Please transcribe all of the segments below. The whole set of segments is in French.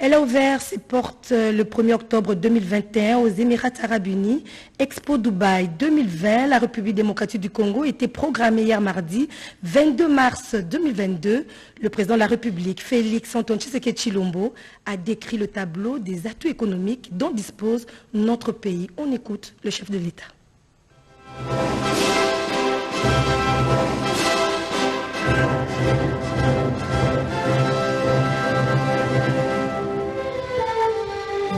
Elle a ouvert ses portes le 1er octobre 2021 aux Émirats Arabes Unis. Expo Dubaï 2020, la République démocratique du Congo était programmée hier mardi 22 mars 2022. Le président de la République, Félix Antoine Tshisekedi Tshilombo, a décrit le tableau des atouts économiques dont dispose notre pays. On écoute le chef de l'État.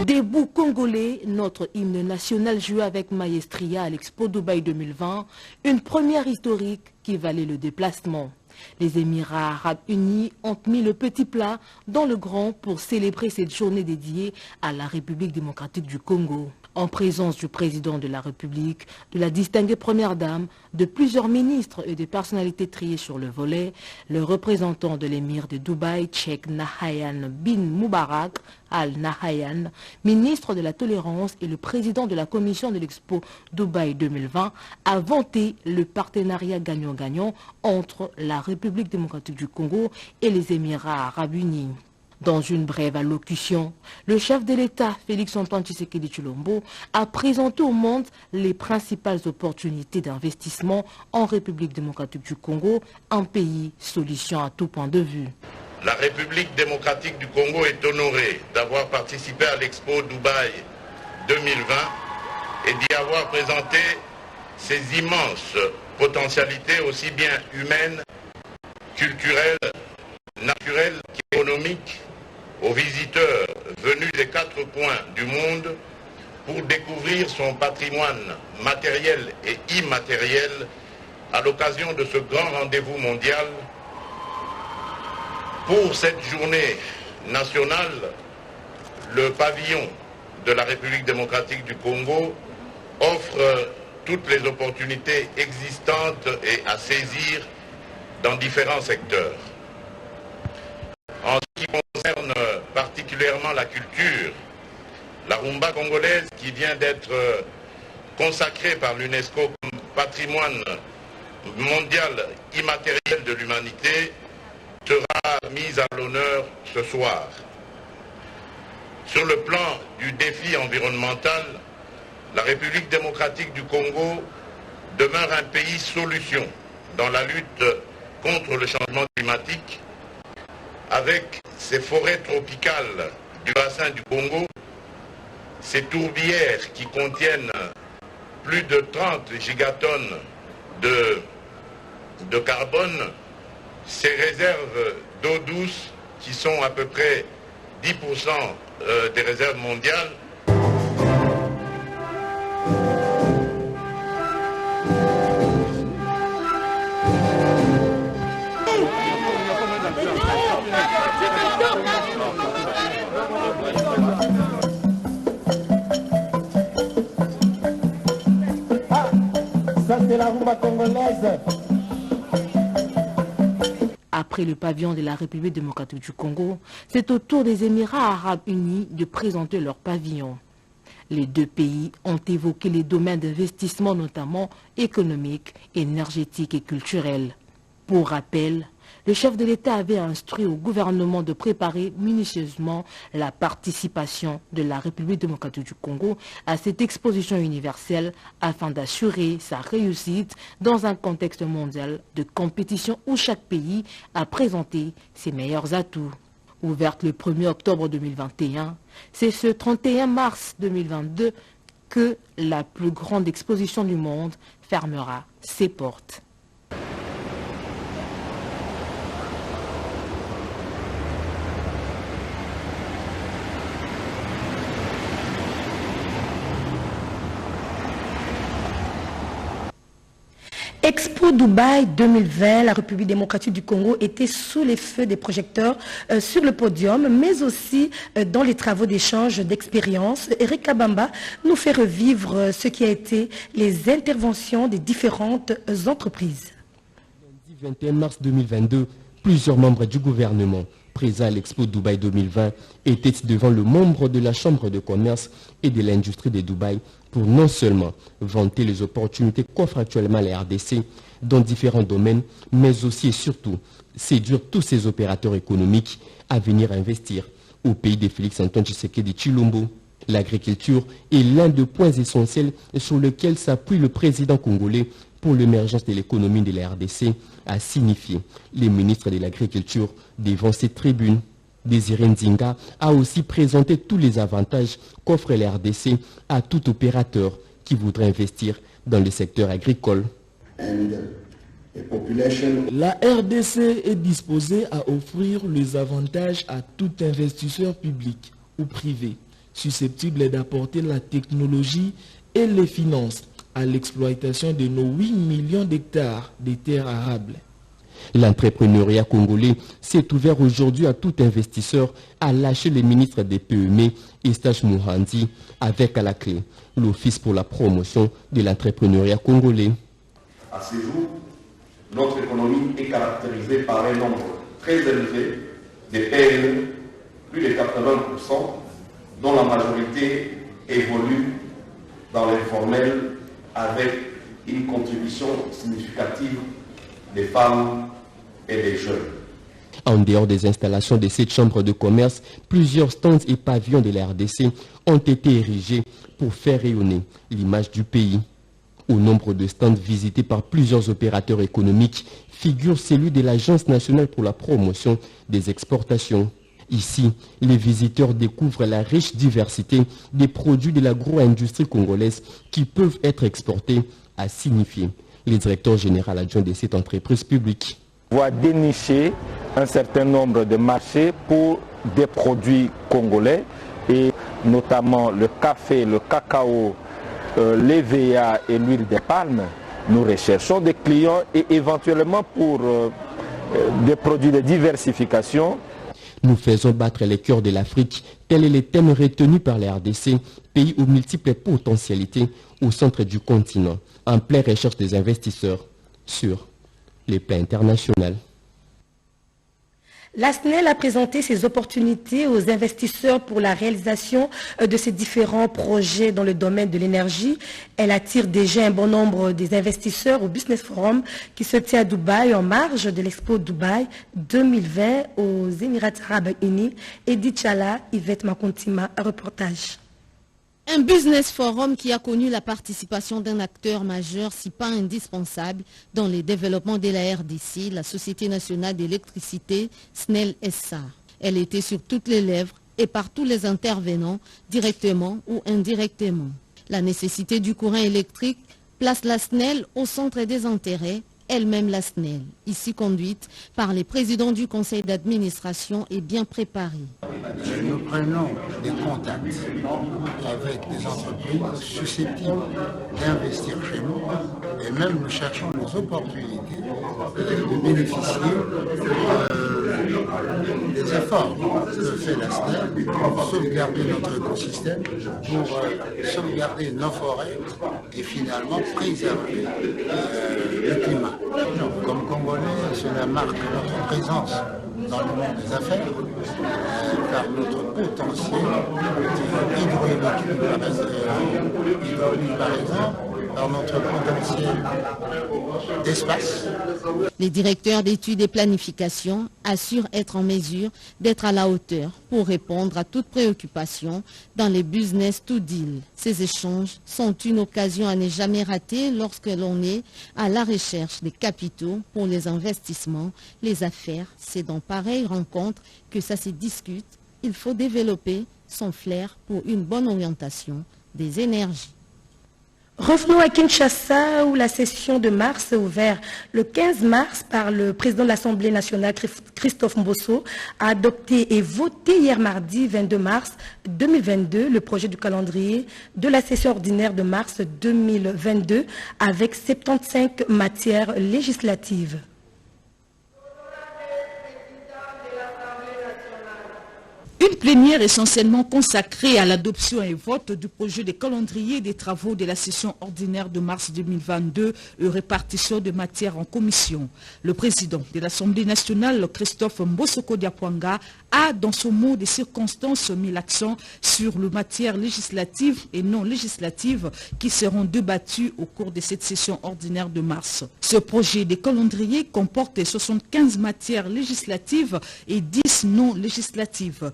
Debout congolais, notre hymne national joué avec maestria à l'Expo Dubaï 2020, une première historique qui valait le déplacement. Les Émirats Arabes Unis ont mis le petit plat dans le grand pour célébrer cette journée dédiée à la République démocratique du Congo. En présence du président de la République, de la distinguée première dame, de plusieurs ministres et des personnalités triées sur le volet, le représentant de l'émir de Dubaï, Cheikh Nahyan bin Mubarak Al Nahyan, ministre de la Tolérance et le président de la commission de l'Expo Dubaï 2020, a vanté le partenariat gagnant-gagnant entre la République démocratique du Congo et les Émirats Arabes Unis. Dans une brève allocution, le chef de l'État, Félix Antoine Tshisekedi Tshilombo, a présenté au monde les principales opportunités d'investissement en République démocratique du Congo, un pays solution à tout point de vue. La République démocratique du Congo est honorée d'avoir participé à l'Expo Dubaï 2020 et d'y avoir présenté ses immenses potentialités aussi bien humaines, culturelles, naturelles qu'économiques aux visiteurs venus des 4 coins du monde pour découvrir son patrimoine matériel et immatériel à l'occasion de ce grand rendez-vous mondial. Pour cette journée nationale, le pavillon de la République démocratique du Congo offre toutes les opportunités existantes et à saisir dans différents secteurs. En ce qui concerne particulièrement la culture, la rumba congolaise qui vient d'être consacrée par l'UNESCO comme patrimoine mondial immatériel de l'humanité sera mise à l'honneur ce soir. Sur le plan du défi environnemental, la République démocratique du Congo demeure un pays solution dans la lutte contre le changement climatique, avec ses forêts tropicales du bassin du Congo, ses tourbières qui contiennent plus de 30 gigatonnes de carbone, ses réserves d'eau douce qui sont à peu près 10% des réserves mondiales. Ça c'est la rumba congolaise. Après le pavillon de la République démocratique du Congo, c'est au tour des Émirats Arabes Unis de présenter leur pavillon. Les deux pays ont évoqué les domaines d'investissement, notamment économiques, énergétiques et culturels. Pour rappel, le chef de l'État avait instruit au gouvernement de préparer minutieusement la participation de la République démocratique du Congo à cette exposition universelle afin d'assurer sa réussite dans un contexte mondial de compétition où chaque pays a présenté ses meilleurs atouts. Ouverte le 1er octobre 2021, c'est ce 31 mars 2022 que la plus grande exposition du monde fermera ses portes. Expo Dubaï 2020, la République démocratique du Congo était sous les feux des projecteurs sur le podium, mais aussi dans les travaux d'échange d'expériences. Eric Kabamba nous fait revivre ce qui a été les interventions des différentes entreprises. Lundi 21 mars 2022, plusieurs membres du gouvernement présents à l'Expo Dubaï 2020 étaient devant le membre de la Chambre de commerce et de l'industrie de Dubaï pour non seulement vanter les opportunités qu'offre actuellement la RDC dans différents domaines, mais aussi et surtout séduire tous ces opérateurs économiques à venir investir au pays de Félix-Antoine Tshisekedi Tshilombo. L'agriculture est l'un des points essentiels sur lesquels s'appuie le président congolais pour l'émergence de l'économie de la RDC, a signifié les ministres de l'Agriculture devant cette tribune. Désiré Nzinga a aussi présenté tous les avantages qu'offre la RDC à tout opérateur qui voudrait investir dans le secteur agricole. La RDC est disposée à offrir les avantages à tout investisseur public ou privé susceptible d'apporter la technologie et les finances à l'exploitation de nos 8 millions d'hectares de terres arables. L'entrepreneuriat congolais s'est ouvert aujourd'hui à tout investisseur, a lâché les ministres des PME Eustache Muhandi avec à la clé l'Office pour la promotion de l'entrepreneuriat congolais. À ce jour, notre économie est caractérisée par un nombre très élevé de PME, plus de 80%, dont la majorité évolue dans l'informel avec une contribution significative des femmes et des jeunes. En dehors des installations de cette chambre de commerce, plusieurs stands et pavillons de la RDC ont été érigés pour faire rayonner l'image du pays. Au nombre de stands visités par plusieurs opérateurs économiques figure celui de l'Agence nationale pour la promotion des exportations. Ici, les visiteurs découvrent la riche diversité des produits de l'agro-industrie congolaise qui peuvent être exportés, a signifié le directeur général adjoint de cette entreprise publique. On va dénicher un certain nombre de marchés pour des produits congolais, et notamment le café, le cacao, l'EVA et l'huile de palme. Nous recherchons des clients et éventuellement pour des produits de diversification. Nous faisons battre les cœurs de l'Afrique, tel est le thème retenu par la RDC, pays aux multiples potentialités au centre du continent, en pleine recherche des investisseurs sur les plans internationaux. La SNEL a présenté ses opportunités aux investisseurs pour la réalisation de ces différents projets dans le domaine de l'énergie. Elle attire déjà un bon nombre des investisseurs au Business Forum qui se tient à Dubaï en marge de l'Expo Dubaï 2020 aux Émirats Arabes Unis. Edith Chala, Yvette Makontima, reportage. Un business forum qui a connu la participation d'un acteur majeur, si pas indispensable, dans le développement de la RDC, la Société nationale d'électricité, SNEL SA. Elle était sur toutes les lèvres et par tous les intervenants, directement ou indirectement. La nécessité du courant électrique place la SNEL au centre des intérêts, elle-même la SNEL, ici conduite par les présidents du conseil d'administration et bien préparée. Nous prenons des contacts avec des entreprises susceptibles d'investir chez nous et même nous cherchons les opportunités de bénéficier des efforts que fait la SNEL pour sauvegarder notre écosystème, pour sauvegarder nos forêts et finalement préserver le climat. Comme Congolais, cela marque notre présence dans le monde des affaires, car notre potentiel hydraulique par exemple, par notre potentiel d'espace. Les directeurs d'études et planification assurent être en mesure d'être à la hauteur pour répondre à toute préoccupation dans les business to deal. Ces échanges sont une occasion à ne jamais rater lorsque l'on est à la recherche des capitaux pour les investissements, les affaires. C'est dans pareille rencontre que ça se discute. Il faut développer son flair pour une bonne orientation des énergies. Revenons à Kinshasa où la session de mars est ouverte le 15 mars par le président de l'Assemblée nationale Christophe Mbosso a adopté et voté hier mardi 22 mars 2022 le projet du calendrier de la session ordinaire de mars 2022 avec 75 matières législatives. Une plénière essentiellement consacrée à l'adoption et vote du projet de calendrier des travaux de la session ordinaire de mars 2022 et répartition de matières en commission. Le président de l'Assemblée nationale, Christophe Mbossoko Diapwanga, a dans son mot de circonstance mis l'accent sur les matières législatives et non législatives qui seront débattues au cours de cette session ordinaire de mars. Ce projet de calendrier comporte 75 matières législatives et 10 non législatives.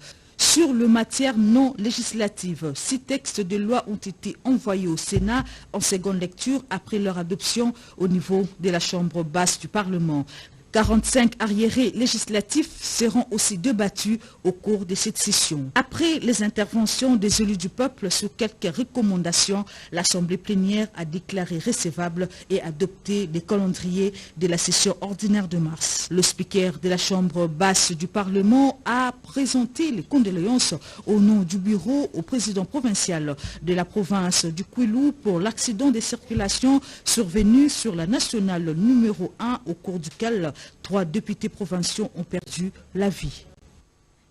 Sur le matière non législative, 6 textes de loi ont été envoyés au Sénat en seconde lecture après leur adoption au niveau de la Chambre basse du Parlement. 45 arriérés législatifs seront aussi débattus au cours de cette session. Après les interventions des élus du peuple sur quelques recommandations, l'Assemblée plénière a déclaré recevable et adopté les calendriers de la session ordinaire de mars. Le speaker de la Chambre basse du Parlement a présenté les condoléances au nom du bureau au président provincial de la province du Kwilu pour l'accident de circulation survenu sur la nationale numéro 1 au cours duquel 3 députés provinciaux ont perdu la vie.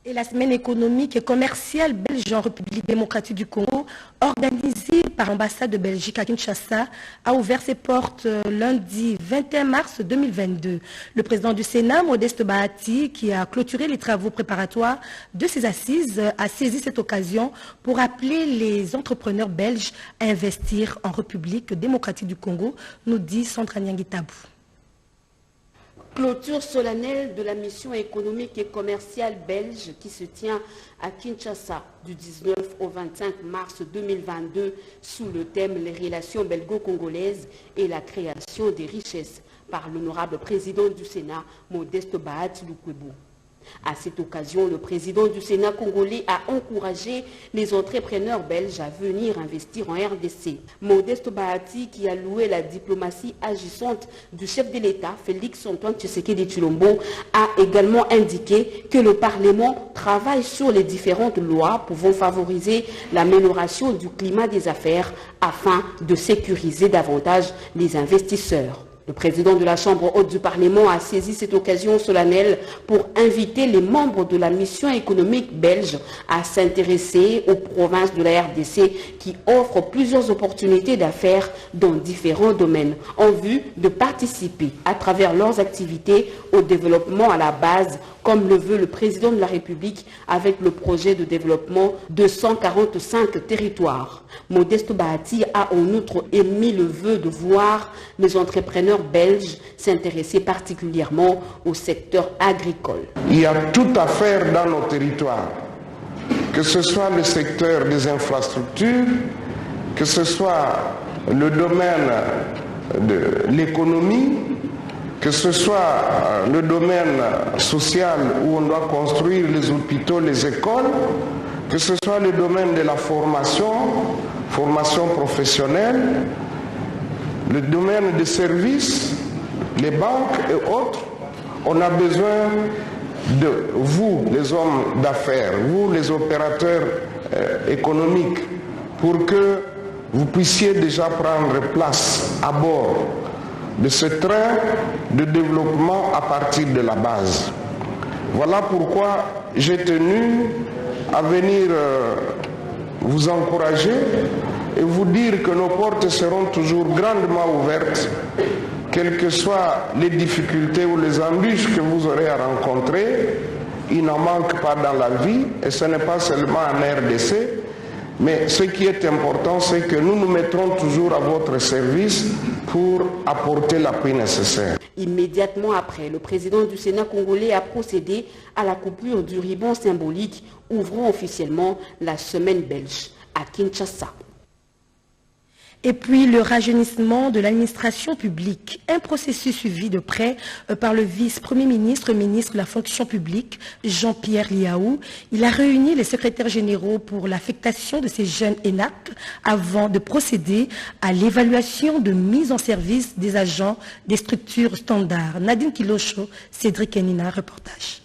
Et la semaine économique et commerciale belge en République démocratique du Congo, organisée par l'ambassade de Belgique à Kinshasa, a ouvert ses portes lundi 21 mars 2022. Le président du Sénat, Modeste Bahati, qui a clôturé les travaux préparatoires de ces assises, a saisi cette occasion pour appeler les entrepreneurs belges à investir en République démocratique du Congo, nous dit Sandra Nyangitabou. Clôture solennelle de la mission économique et commerciale belge qui se tient à Kinshasa du 19 au 25 mars 2022 sous le thème « Les relations belgo-congolaises et la création des richesses » par l'honorable président du Sénat, Modeste Bahati Lukwebo. À cette occasion, le président du Sénat congolais a encouragé les entrepreneurs belges à venir investir en RDC. Modeste Bahati, qui a loué la diplomatie agissante du chef de l'État, Félix Antoine Tshisekedi Tshilombo, a également indiqué que le Parlement travaille sur les différentes lois pouvant favoriser l'amélioration du climat des affaires afin de sécuriser davantage les investisseurs. Le président de la Chambre haute du Parlement a saisi cette occasion solennelle pour inviter les membres de la mission économique belge à s'intéresser aux provinces de la RDC qui offrent plusieurs opportunités d'affaires dans différents domaines en vue de participer à travers leurs activités au développement à la base, comme le veut le président de la République avec le projet de développement de 145 territoires. Modeste Bahati a en outre émis le vœu de voir les entrepreneurs belges s'intéresser particulièrement au secteur agricole. Il y a tout à faire dans nos territoires, que ce soit le secteur des infrastructures, que ce soit le domaine de l'économie, que ce soit le domaine social où on doit construire les hôpitaux, les écoles, que ce soit le domaine de la formation professionnelle, le domaine des services, les banques et autres. On a besoin de vous, les hommes d'affaires, vous, les opérateurs économiques, pour que vous puissiez déjà prendre place à bord de ce train de développement à partir de la base. Voilà pourquoi j'ai tenu à venir vous encourager et vous dire que nos portes seront toujours grandement ouvertes, quelles que soient les difficultés ou les embûches que vous aurez à rencontrer. Il n'en manque pas dans la vie, et ce n'est pas seulement en RDC, mais ce qui est important, c'est que nous nous mettrons toujours à votre service pour apporter l'appui nécessaire. Immédiatement après, le président du Sénat congolais a procédé à la coupure du ruban symbolique ouvrant officiellement la semaine belge à Kinshasa. Et puis le rajeunissement de l'administration publique, un processus suivi de près par le vice-premier ministre, ministre de la fonction publique, Jean-Pierre Liaou. Il a réuni les secrétaires généraux pour l'affectation de ces jeunes ENAC avant de procéder à l'évaluation de mise en service des agents des structures standards. Nadine Kilocho, Cédric Enina, reportage.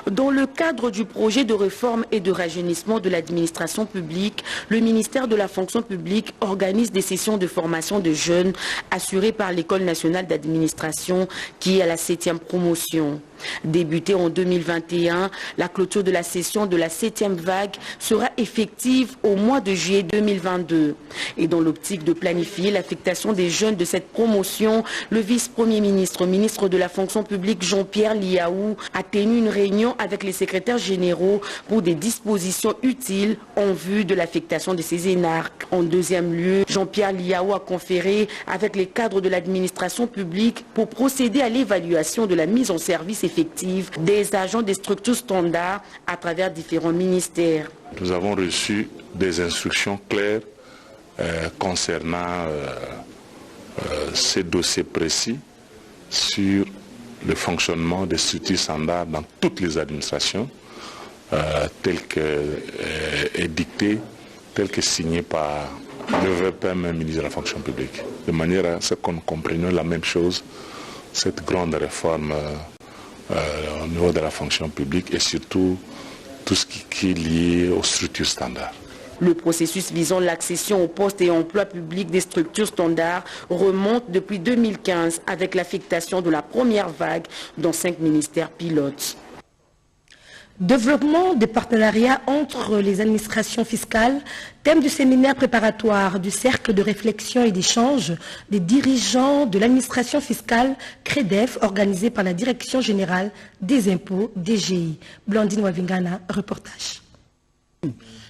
Dans le cadre du projet de réforme et de rajeunissement de l'administration publique, le ministère de la fonction publique organise des sessions de formation de jeunes assurées par l'École nationale d'administration qui est à la 7e promotion. Débutée en 2021, la clôture de la session de la 7e vague sera effective au mois de juillet 2022. Et dans l'optique de planifier l'affectation des jeunes de cette promotion, le vice-premier ministre, ministre de la fonction publique Jean-Pierre Liaou a tenu une réunion avec les secrétaires généraux pour des dispositions utiles en vue de l'affectation de ces énarques. En deuxième lieu, Jean-Pierre Liaou a conféré avec les cadres de l'administration publique pour procéder à l'évaluation de la mise en service effective des agents des structures standards à travers différents ministères. Nous avons reçu des instructions claires concernant ces dossiers précis sur le fonctionnement des structures standards dans toutes les administrations, tel qu'est dicté, tel que signé par le VPM, ministre de la fonction publique, de manière à ce qu'on comprenne la même chose, cette grande réforme au niveau de la fonction publique et surtout tout ce qui est lié aux structures standards. Le processus visant l'accession aux postes et emplois publics des structures standards remonte depuis 2015 avec l'affectation de la première vague dans 5 ministères pilotes. Développement des partenariats entre les administrations fiscales, thème du séminaire préparatoire du cercle de réflexion et d'échange des dirigeants de l'administration fiscale CREDEF organisé par la Direction générale des impôts DGI. Blandine Wavingana, reportage.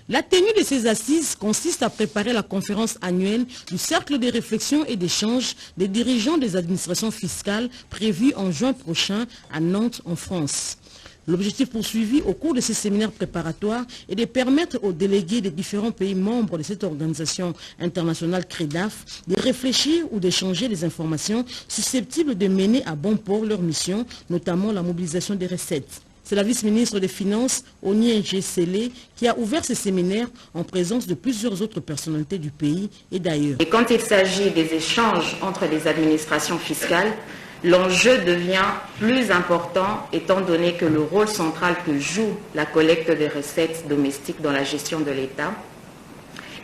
La tenue de ces assises consiste à préparer la conférence annuelle du cercle de réflexion et d'échange des dirigeants des administrations fiscales prévue en juin prochain à Nantes en France. L'objectif poursuivi au cours de ces séminaires préparatoires est de permettre aux délégués des différents pays membres de cette organisation internationale CREDAF de réfléchir ou d'échanger des informations susceptibles de mener à bon port leur mission, notamment la mobilisation des recettes. C'est la vice-ministre des Finances, Onyé Sélé, qui a ouvert ce séminaire en présence de plusieurs autres personnalités du pays et d'ailleurs. Et quand il s'agit des échanges entre les administrations fiscales, l'enjeu devient plus important étant donné que le rôle central que joue la collecte des recettes domestiques dans la gestion de l'État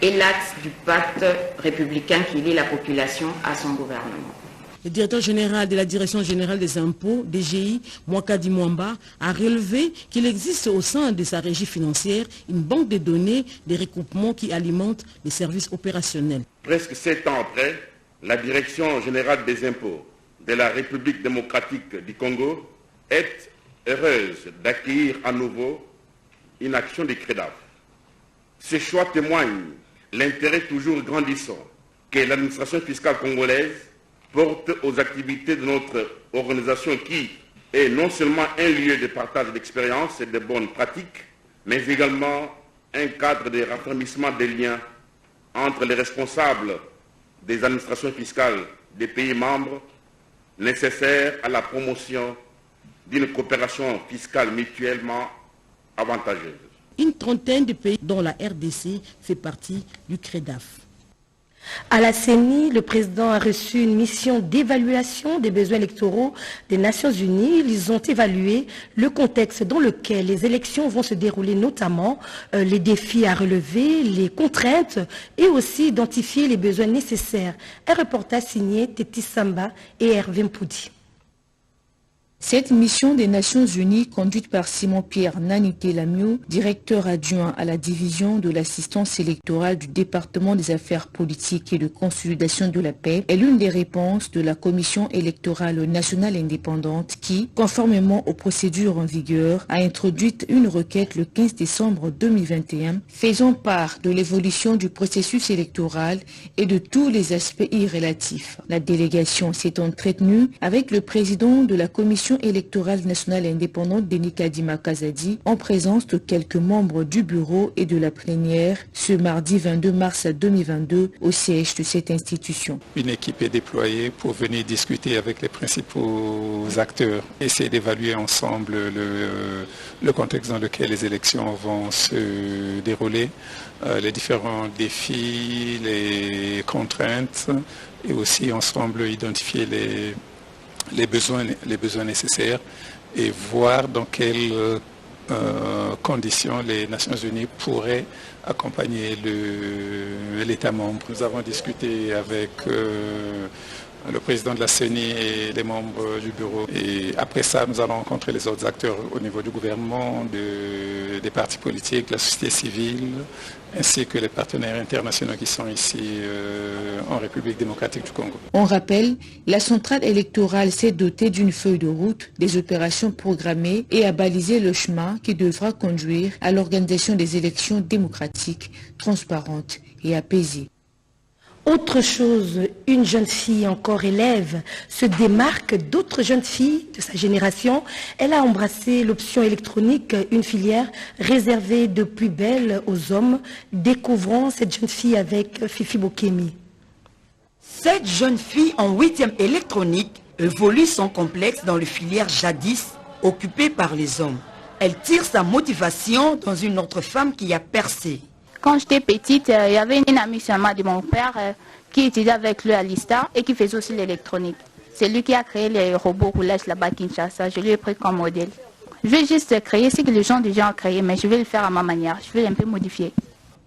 est l'axe du pacte républicain qui lie la population à son gouvernement. Le directeur général de la Direction générale des impôts, DGI, Mwakadi Mwamba, a relevé qu'il existe au sein de sa régie financière une banque de données des recoupements qui alimentent les services opérationnels. Presque 7 ans après, la Direction générale des impôts de la République démocratique du Congo est heureuse d'accueillir à nouveau une action des CREDAF. Ce choix témoigne l'intérêt toujours grandissant que l'administration fiscale congolaise porte aux activités de notre organisation qui est non seulement un lieu de partage d'expériences et de bonnes pratiques, mais également un cadre de raffermissement des liens entre les responsables des administrations fiscales des pays membres nécessaires à la promotion d'une coopération fiscale mutuellement avantageuse. Une trentaine de pays dont la RDC fait partie du CREDAF. À la CENI, le président a reçu une mission d'évaluation des besoins électoraux des Nations Unies. Ils ont évalué le contexte dans lequel les élections vont se dérouler, notamment les défis à relever, les contraintes et aussi identifier les besoins nécessaires. Un reportage signé Tétis Samba et Hervé Mpoudi. Cette mission des Nations Unies, conduite par Simon-Pierre Nanité-Lamiou, directeur adjoint à la division de l'assistance électorale du département des affaires politiques et de consolidation de la paix, est l'une des réponses de la Commission électorale nationale indépendante qui, conformément aux procédures en vigueur, a introduit une requête le 15 décembre 2021, faisant part de l'évolution du processus électoral et de tous les aspects y relatifs. La délégation s'est entretenue avec le président de la Commission électorale nationale indépendante Denis Kadima Kazadi en présence de quelques membres du bureau et de la plénière ce mardi 22 mars 2022 au siège de cette institution. Une équipe est déployée pour venir discuter avec les principaux acteurs, essayer d'évaluer ensemble le contexte dans lequel les élections vont se dérouler, les différents défis, les contraintes et aussi ensemble identifier les besoins nécessaires et voir dans quelles conditions les Nations Unies pourraient accompagner l'État membre. Nous avons discuté avec le président de la CENI et les membres du bureau. Et après ça, nous allons rencontrer les autres acteurs au niveau du gouvernement, des partis politiques, de la société civile, ainsi que les partenaires internationaux qui sont ici en République démocratique du Congo. On rappelle, la centrale électorale s'est dotée d'une feuille de route, des opérations programmées et a balisé le chemin qui devra conduire à l'organisation des élections démocratiques, transparentes et apaisées. Autre chose, une jeune fille encore élève se démarque d'autres jeunes filles de sa génération. Elle a embrassé l'option électronique, une filière réservée de plus belle aux hommes. Découvrons cette jeune fille avec Fifi Bokemi. Cette jeune fille en 8e électronique évolue sans complexe dans le filière jadis occupée par les hommes. Elle tire sa motivation dans une autre femme qui a percé. Quand j'étais petite, il y avait une amie seulement de mon père qui étudiait avec lui à l'ISTA et qui faisait aussi l'électronique. C'est lui qui a créé les robots roulage là-bas à Kinshasa. Je lui ai pris comme modèle. Je vais juste créer ce que les gens déjà ont créé, mais je vais le faire à ma manière. Je vais un peu modifier.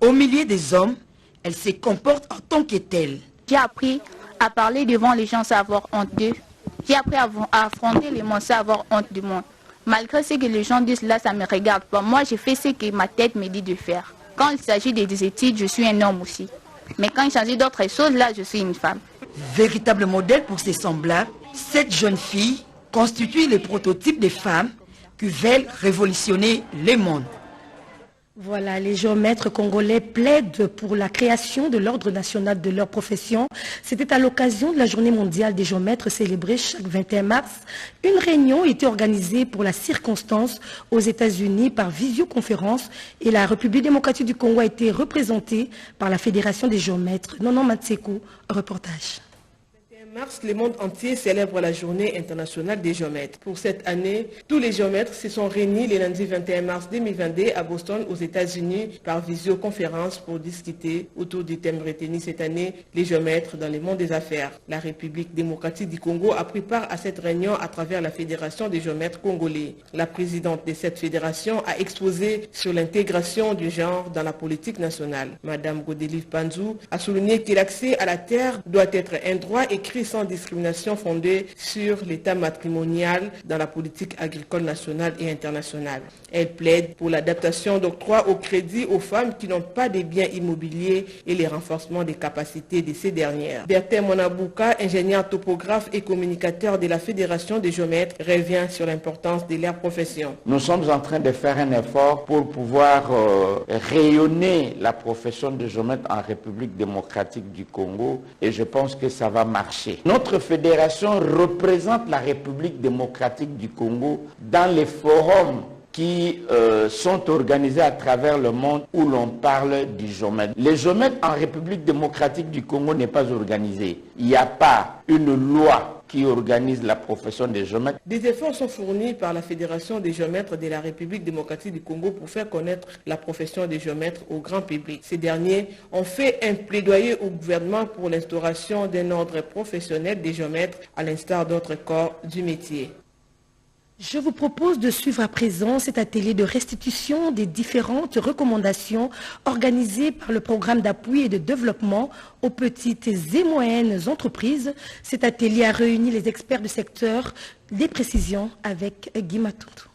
Au milieu des hommes, elle se comporte en tant que telle. J'ai appris à parler devant les gens sans avoir honte d'eux. J'ai appris à affronter les gens sans avoir honte du monde. Malgré ce que les gens disent là, ça ne me regarde pas. Moi, je fais ce que ma tête me dit de faire. Quand il s'agit des études, je suis un homme aussi. Mais quand il s'agit d'autres choses, là, je suis une femme. Véritable modèle pour ses semblables, cette jeune fille constitue le prototype des femmes qui veulent révolutionner le monde. Voilà, les géomètres congolais plaident pour la création de l'ordre national de leur profession. C'était à l'occasion de la journée mondiale des géomètres célébrée chaque 21 mars. Une réunion était organisée pour la circonstance aux États-Unis par visioconférence et la République démocratique du Congo a été représentée par la Fédération des géomètres. Nonon Matsekou, reportage. Mars, le monde entier célèbre la journée internationale des géomètres. Pour cette année, tous les géomètres se sont réunis le lundi 21 mars 2022 à Boston, aux États-Unis, par visioconférence pour discuter autour du thème retenu cette année, les géomètres dans le monde des affaires. La République démocratique du Congo a pris part à cette réunion à travers la Fédération des géomètres congolais. La présidente de cette fédération a exposé sur l'intégration du genre dans la politique nationale. Madame Godelive Panzou a souligné que l'accès à la terre doit être un droit écrit sans discrimination fondée sur l'état matrimonial dans la politique agricole nationale et internationale. Elle plaide pour l'adaptation d'octroi au crédit aux femmes qui n'ont pas de biens immobiliers et le renforcement des capacités de ces dernières. Bertin Monabouka, ingénieur topographe et communicateur de la Fédération des géomètres, revient sur l'importance de leur profession. Nous sommes en train de faire un effort pour pouvoir rayonner la profession de géomètre en République démocratique du Congo et je pense que ça va marcher. Notre fédération représente la République démocratique du Congo dans les forums qui sont organisés à travers le monde où l'on parle du géomètre. Les géomètres en République démocratique du Congo n'est pas organisé. Il n'y a pas une loi qui organise la profession des géomètres. Des efforts sont fournis par la Fédération des géomètres de la République démocratique du Congo pour faire connaître la profession des géomètres au grand public. Ces derniers ont fait un plaidoyer au gouvernement pour l'instauration d'un ordre professionnel des géomètres à l'instar d'autres corps du métier. Je vous propose de suivre à présent cet atelier de restitution des différentes recommandations organisées par le programme d'appui et de développement aux petites et moyennes entreprises. Cet atelier a réuni les experts du secteur. Des précisions avec Guy Matoutou.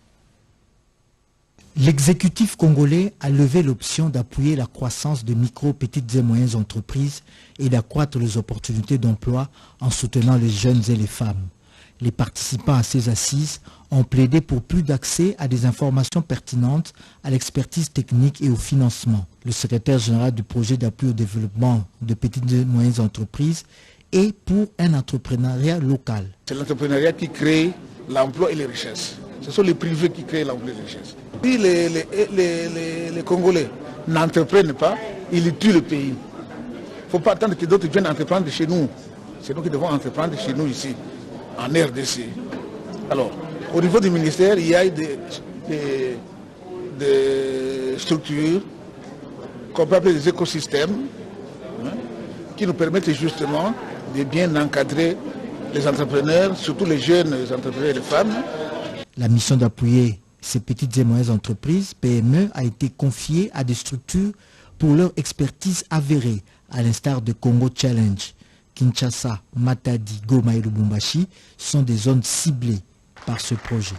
L'exécutif congolais a levé l'option d'appuyer la croissance de micro, petites et moyennes entreprises et d'accroître les opportunités d'emploi en soutenant les jeunes et les femmes. Les participants à ces assises ont plaidé pour plus d'accès à des informations pertinentes, à l'expertise technique et au financement. Le secrétaire général du projet d'appui au développement de petites et moyennes entreprises est pour un entrepreneuriat local. C'est l'entrepreneuriat qui crée l'emploi et les richesses. Ce sont les privés qui créent l'emploi et les richesses. Si les Congolais n'entreprennent pas, ils tuent le pays. Il ne faut pas attendre que d'autres viennent entreprendre chez nous. C'est nous qui devons entreprendre chez nous ici, en RDC. Alors, au niveau du ministère, il y a des structures qu'on peut appeler des écosystèmes qui nous permettent justement de bien encadrer les entrepreneurs, surtout les jeunes entrepreneurs et les femmes. La mission d'appuyer ces petites et moyennes entreprises, PME, a été confiée à des structures pour leur expertise avérée, à l'instar de Congo Challenge. Kinshasa, Matadi, Goma et Lubumbashi sont des zones ciblées par ce projet.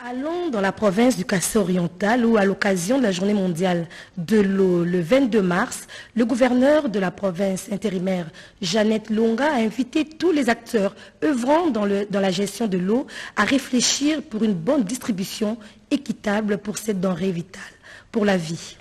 Allons dans la province du Kassai oriental où, à l'occasion de la journée mondiale de l'eau le 22 mars, le gouverneur de la province intérimaire, Jeannette Longa, a invité tous les acteurs œuvrant dans la gestion de l'eau à réfléchir pour une bonne distribution équitable pour cette denrée vitale pour la vie.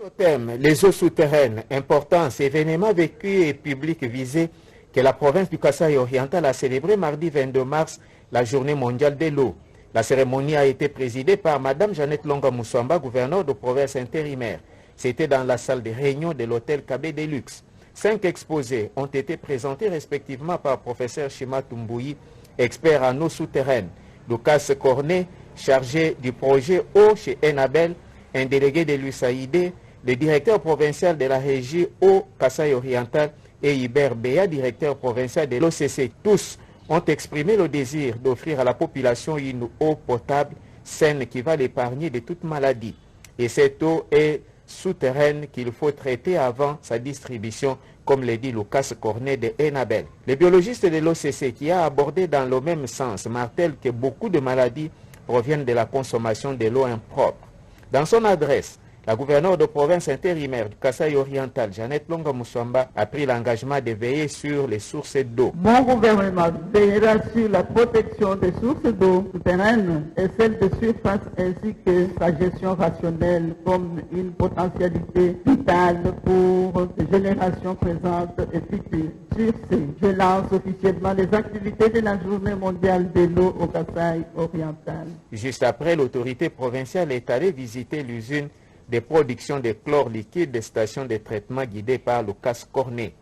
Le thème, les eaux souterraines, importance, événements vécus et publics visés que la province du Kasaï oriental a célébré mardi 22 mars la journée mondiale de l'eau. La cérémonie a été présidée par Mme Jeannette Longa Moussamba, gouverneure de province intérimaire. C'était dans la salle de réunion de l'hôtel KB Deluxe. 5 exposés ont été présentés respectivement par professeur Shima Tumbouyi, expert en eau souterraine, Lucas Cornet, chargé du projet eau chez Enabel, un délégué de l'USAID, le directeur provincial de la régie eau Kasaï oriental et Hubert Béa, directeur provincial de l'OCC. Tous ont exprimé le désir d'offrir à la population une eau potable, saine, qui va l'épargner de toute maladie. Et cette eau est souterraine qu'il faut traiter avant sa distribution, comme le dit Lucas Cornet de Enabel. Le biologiste de l'OCC, qui a abordé dans le même sens, martèle que beaucoup de maladies proviennent de la consommation de l'eau impropre. Dans son adresse, la gouverneure de province intérimaire du Kasaï oriental, Jeannette Longa Moussamba, a pris l'engagement de veiller sur les sources d'eau. Mon gouvernement veillera sur la protection des sources d'eau souterraines et celles de surface, ainsi que sa gestion rationnelle comme une potentialité vitale pour les générations présentes et futures. Sur ce, je lance officiellement les activités de la journée mondiale de l'eau au Kasaï oriental. Juste après, l'autorité provinciale est allée visiter l'usine de production de chlore liquide des stations de traitement guidées par Lucas Cornet.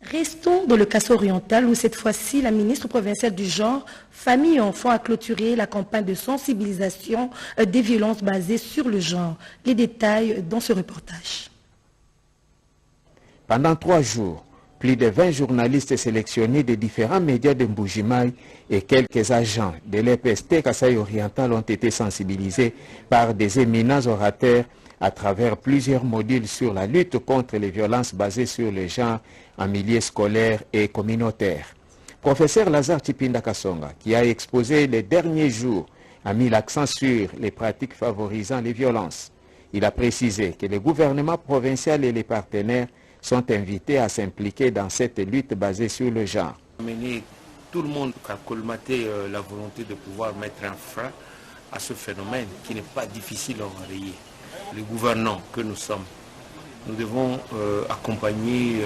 Restons dans le Kasaï oriental où cette fois-ci la ministre provinciale du genre, famille et enfants a clôturé la campagne de sensibilisation des violences basées sur le genre. Les détails dans ce reportage. Pendant 3 jours, plus de 20 journalistes sélectionnés des différents médias de Mbujimaï et quelques agents de l'EPST Kasaï oriental ont été sensibilisés par des éminents orateurs à travers plusieurs modules sur la lutte contre les violences basées sur le genre en milieu scolaire et communautaire. Professeur Lazare Chipinda Kasonga, qui a exposé les derniers jours, a mis l'accent sur les pratiques favorisant les violences. Il a précisé que le gouvernement provincial et les partenaires sont invités à s'impliquer dans cette lutte basée sur le genre. Amener tout le monde à colmater la volonté de pouvoir mettre un frein à ce phénomène qui n'est pas difficile à enrayer. Les gouvernants que nous sommes, nous devons accompagner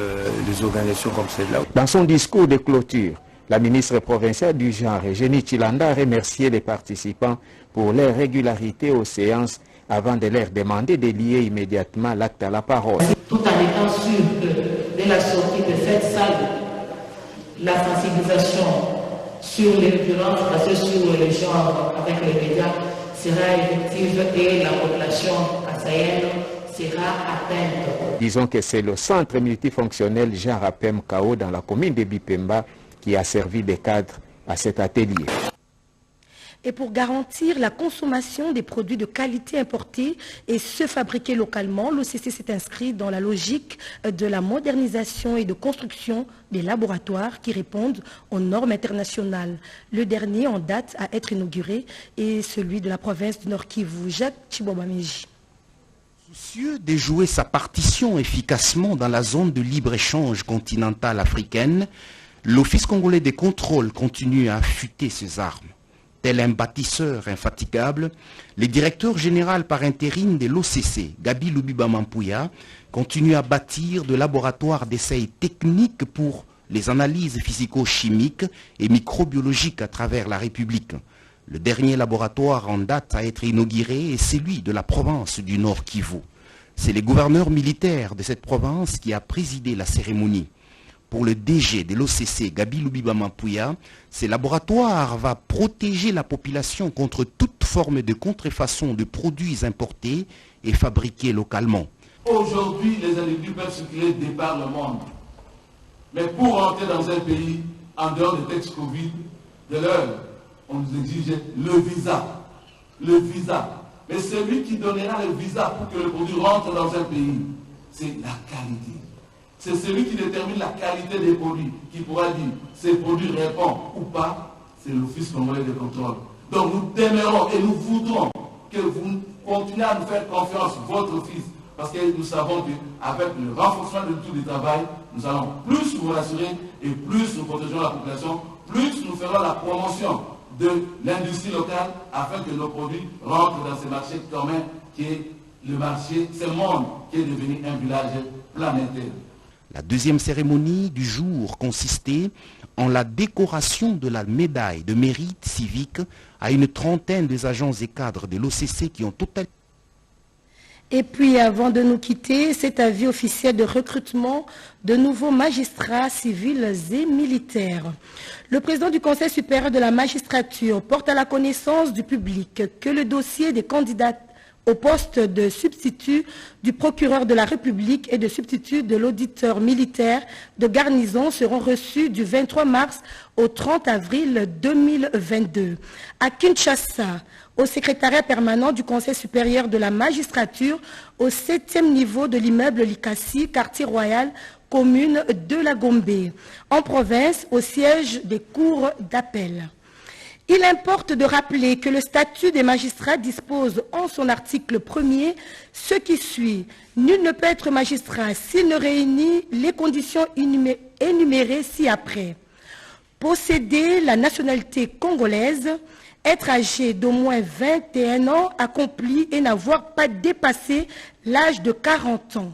les organisations comme celle-là. Dans son discours de clôture, la ministre provinciale du genre, Eugénie Chilanda, a remercié les participants pour leur régularité aux séances avant de leur demander de lier immédiatement l'acte à la parole. Tout en étant sûr que dès la sortie de cette salle, la sensibilisation sur les violences basées sur le genre avec les médias sera effective et la population kassaïenne sera atteinte. Disons que c'est le centre multifonctionnel genre APEM KO dans la commune de Bipemba qui a servi de cadre à cet atelier. Et pour garantir la consommation des produits de qualité importés et ceux fabriqués localement, l'OCC s'est inscrit dans la logique de la modernisation et de construction des laboratoires qui répondent aux normes internationales. Le dernier en date à être inauguré est celui de la province du Nord Kivu, Jacques Chibobameji. Soucieux de jouer sa partition efficacement dans la zone de libre-échange continentale africaine, l'Office congolais des contrôles continue à affûter ses armes. Tel un bâtisseur infatigable, le directeur général par intérim de l'OCC, Gabi Lubiba Mampouya, continue à bâtir de laboratoires d'essais techniques pour les analyses physico-chimiques et microbiologiques à travers la République. Le dernier laboratoire en date à être inauguré est celui de la province du Nord Kivu. C'est le gouverneur militaire de cette province qui a présidé la cérémonie. Pour le DG de l'OCC, Gabi Lubiba Mampouya, ces laboratoires vont protéger la population contre toute forme de contrefaçon de produits importés et fabriqués localement. Aujourd'hui, les individus peuvent circuler de par le monde. Mais pour entrer dans un pays, en dehors des textes Covid, de l'heure, on nous exige le visa. Le visa. Mais celui qui donnera le visa pour que le produit rentre dans un pays, c'est la qualité. C'est celui qui détermine la qualité des produits, qui pourra dire si ces produits répondent ou pas, c'est l'Office congolais de contrôle. Donc nous demeurons et nous voudrons que vous continuez à nous faire confiance, votre office, parce que nous savons qu'avec le renforcement de tout le travail, nous allons plus vous rassurer et plus nous protégerons la population, plus nous ferons la promotion de l'industrie locale afin que nos produits rentrent dans ces marchés communs qui est le marché, ce monde qui est devenu un village planétaire. La deuxième cérémonie du jour consistait en la décoration de la médaille de mérite civique à une trentaine des agents et cadres de l'OCC qui ont totalement... Et puis, avant de nous quitter, cet avis officiel de recrutement de nouveaux magistrats civils et militaires. Le président du Conseil supérieur de la magistrature porte à la connaissance du public que le dossier des candidats au poste de substitut du procureur de la République et de substitut de l'auditeur militaire de garnison seront reçus du 23 mars au 30 avril 2022. À Kinshasa, au secrétariat permanent du Conseil supérieur de la magistrature, au 7e niveau de l'immeuble Likasi, quartier royal, commune de la Gombe. En province, au siège des cours d'appel. Il importe de rappeler que le statut des magistrats dispose en son article 1er ce qui suit. Nul ne peut être magistrat s'il ne réunit les conditions énumérées ci-après. Posséder la nationalité congolaise, être âgé d'au moins 21 ans accompli et n'avoir pas dépassé l'âge de 40 ans.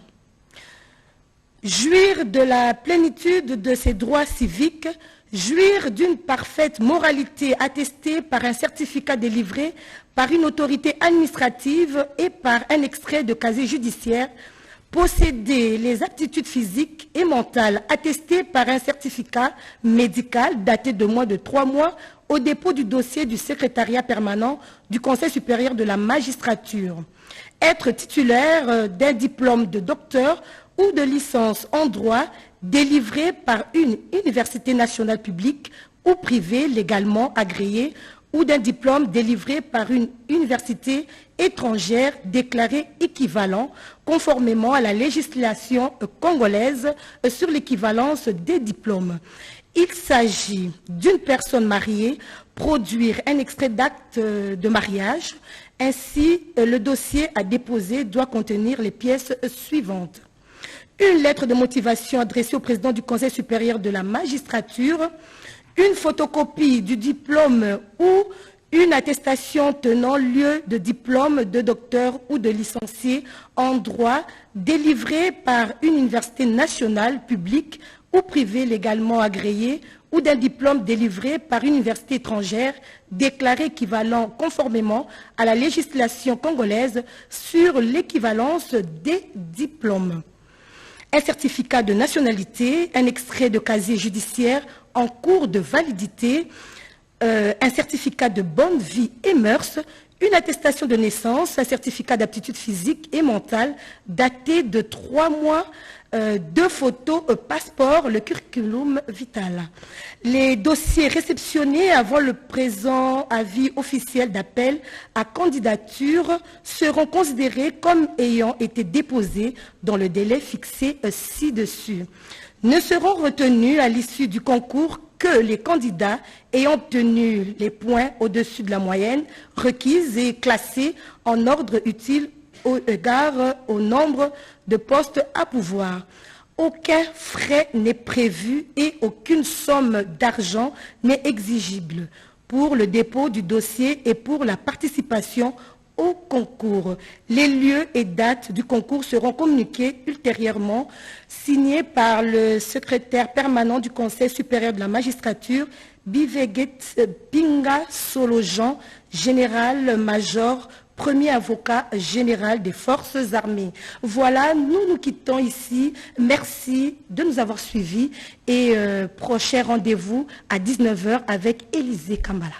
Jouir de la plénitude de ses droits civiques, jouir d'une parfaite moralité attestée par un certificat délivré par une autorité administrative et par un extrait de casier judiciaire, posséder les aptitudes physiques et mentales attestées par un certificat médical daté de moins de 3 mois au dépôt du dossier du secrétariat permanent du Conseil supérieur de la magistrature. Être titulaire d'un diplôme de docteur ou de licence en droit délivré par une université nationale publique ou privée légalement agréée ou d'un diplôme délivré par une université étrangère déclarée équivalent conformément à la législation congolaise sur l'équivalence des diplômes. Il s'agit d'une personne mariée, produire un extrait d'acte de mariage. Ainsi, le dossier à déposer doit contenir les pièces suivantes. Une lettre de motivation adressée au président du Conseil supérieur de la magistrature, une photocopie du diplôme ou une attestation tenant lieu de diplôme de docteur ou de licencié en droit délivré par une université nationale publique ou privée légalement agréée ou d'un diplôme délivré par une université étrangère déclaré équivalent conformément à la législation congolaise sur l'équivalence des diplômes. Un certificat de nationalité, un extrait de casier judiciaire en cours de validité, un certificat de bonne vie et mœurs, une attestation de naissance, un certificat d'aptitude physique et mentale daté de 3 mois, 2 photos, passeport, le curriculum vital. Les dossiers réceptionnés avant le présent avis officiel d'appel à candidature seront considérés comme ayant été déposés dans le délai fixé ci-dessus. Ne seront retenus à l'issue du concours que les candidats ayant obtenu les points au-dessus de la moyenne requise et classés en ordre utile au égard au nombre de postes à pouvoir. Aucun frais n'est prévu et aucune somme d'argent n'est exigible pour le dépôt du dossier et pour la participation au concours. Les lieux et dates du concours seront communiqués ultérieurement, signés par le secrétaire permanent du Conseil supérieur de la magistrature, Biveget Pinga Solojan, général-major, premier avocat général des forces armées. Voilà, nous nous quittons ici. Merci de nous avoir suivis et prochain rendez-vous à 19 h avec Élisée Kambala.